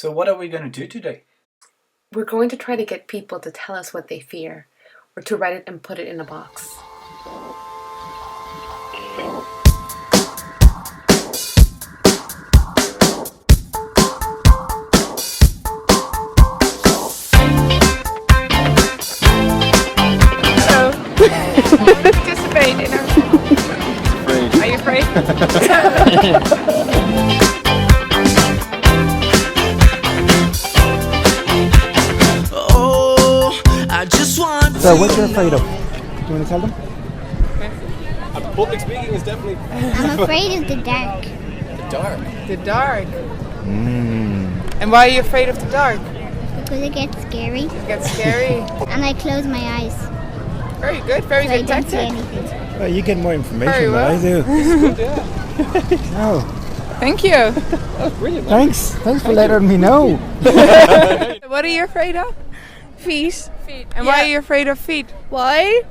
So what are we going to do today? We're going to try to get people to tell us what they fear, or to write it and put it in a box. Hello. Just afraid, you know. Afraid. Are you afraid? So what you're afraid of? Do you want to tell them? Public speaking is definitely... I'm afraid of the dark. The dark? The dark. And why are you afraid of the dark? Because it gets scary. It gets scary. And I close my eyes. Very good, very So I good don't see tactic. anything. Well, you get more information Very than well. I do. No. Thank you. That's brilliant. Thanks for letting me know. What are you afraid of? Feet. Feet. And why are you afraid of feet? Why?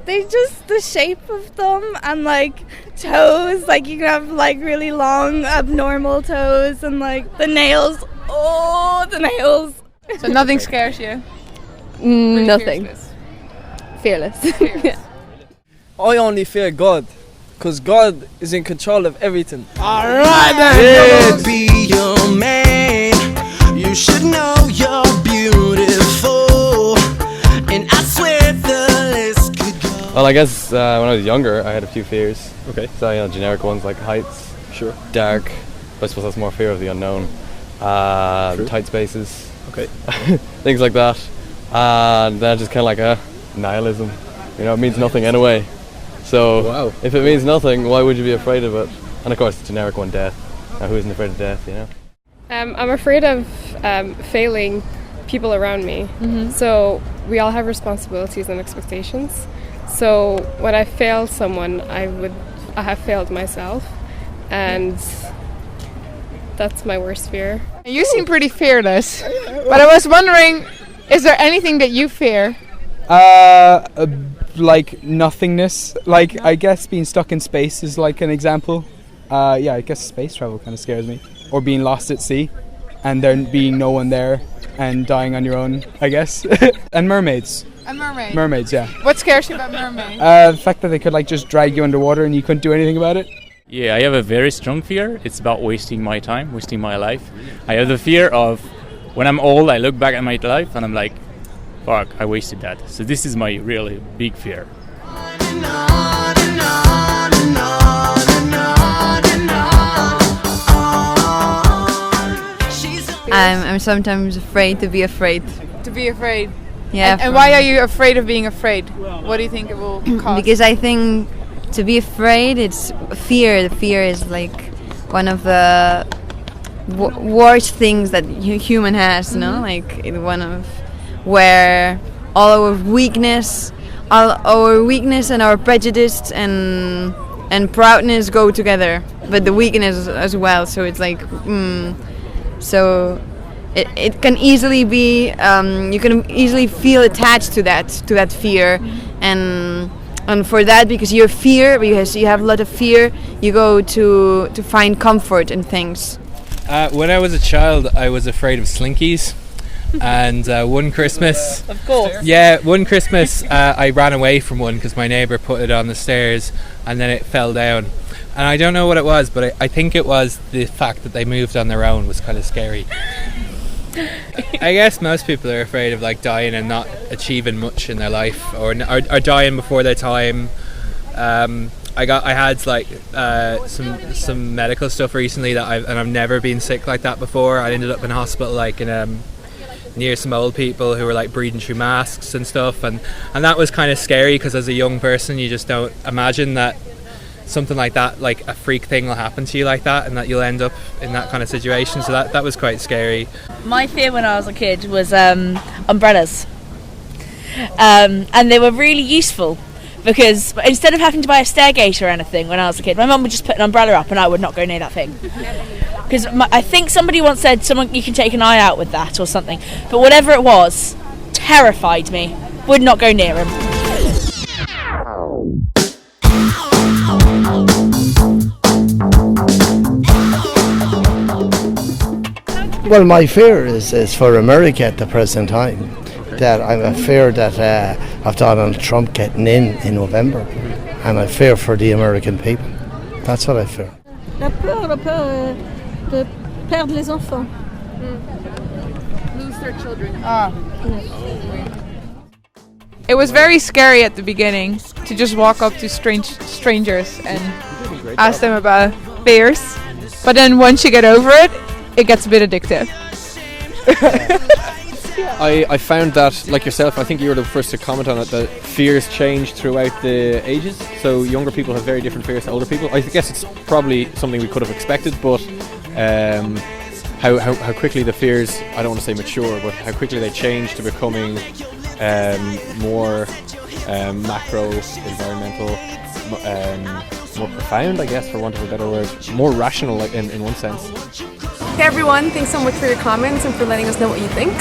They just, the shape of them, and like toes, like you can have like really long abnormal toes, and like the nails. Oh, the nails. So nothing scares you? Nothing. Fearless. Fearless. I only fear God, because God is in control of everything. Alright then! Be your man. You should know you're beautiful. And I swear the list could go. Well, I guess when I was younger, I had a few fears. Okay. So, generic ones like heights, Sure. dark, but I suppose that's more fear of the unknown. Tight spaces, Okay. things like that. And then just kind of like nihilism. It means nothing anyway. So, Wow. if it means nothing, why would you be afraid of it? And of course, the generic one, death. Who isn't afraid of death, I'm afraid of failing people around me. So we all have responsibilities and expectations. So when I fail someone, I have failed myself, and that's my worst fear. You seem pretty fearless. But I was wondering, is there anything that you fear? Like nothingness. Like I guess being stuck in space is like an example. Yeah, I guess space travel kind of scares me. Or being lost at sea and there being no one there and dying on your own, I guess. And mermaids. And mermaid. Mermaids, yeah. What scares you about mermaids? The fact that they could like just drag you underwater and you couldn't do anything about it. Yeah, I have a very strong fear. It's about wasting my time, wasting my life. I have the fear of when I'm old, I look back at my life and I'm like, fuck, I wasted that. So this is my really big fear. I'm sometimes afraid to be afraid. To be afraid? Yeah. And why are you afraid of being afraid? What do you think it will cause? Because I think to be afraid, it's fear. The fear is like one of the worst things that human has, no? Like one of where all our weakness and our prejudice and proudness go together, but the weakness as well. So it's like, so it can easily be, you can easily feel attached to that fear, and for that, because you have a lot of fear, you go to find comfort in things. When I was a child, I was afraid of slinkies. And one Christmas, of course, one Christmas I ran away from one because my neighbour put it on the stairs and then it fell down, and I don't know what it was, but I think it was the fact that they moved on their own was kind of scary. I guess most people are afraid of like dying and not achieving much in their life, or dying before their time. I had like some medical stuff recently that I've never been sick like that before. I ended up in hospital like in near some old people who were like breathing through masks and stuff, and that was kind of scary because as a young person you just don't imagine that something like that, like a freak thing will happen to you like that, and that you'll end up in that kind of situation. So that was quite scary. My fear when I was a kid was umbrellas, and they were really useful because instead of having to buy a stairgate or anything when I was a kid, my mum would just put an umbrella up and I would not go near that thing. Because I think somebody once said you can take an eye out with that or something, but whatever it was terrified me. Would not go near him. Well, my fear is for America at the present time. That I'm a fear that of Donald Trump getting in November, and I fear for the American people. That's what I fear. La peur de perdre les enfants. Lose their children. It was very scary at the beginning to just walk up to strangers and ask them about fears. But then once you get over it, it gets a bit addictive. I found that, like yourself, I think you were the first to comment on it, that fears change throughout the ages. So younger people have very different fears to older people. I guess it's probably something we could have expected, but how quickly the fears, I don't want to say mature, but how quickly they change to becoming more macro, environmental, more profound, I guess, for want of a better word, more rational in one sense. Hey everyone, thanks so much for your comments and for letting us know what you think.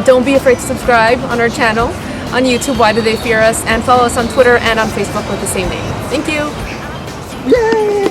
Don't be afraid to subscribe on our channel on YouTube, Why Do They Fear Us, and follow us on Twitter and on Facebook with the same name. Thank you! Yay!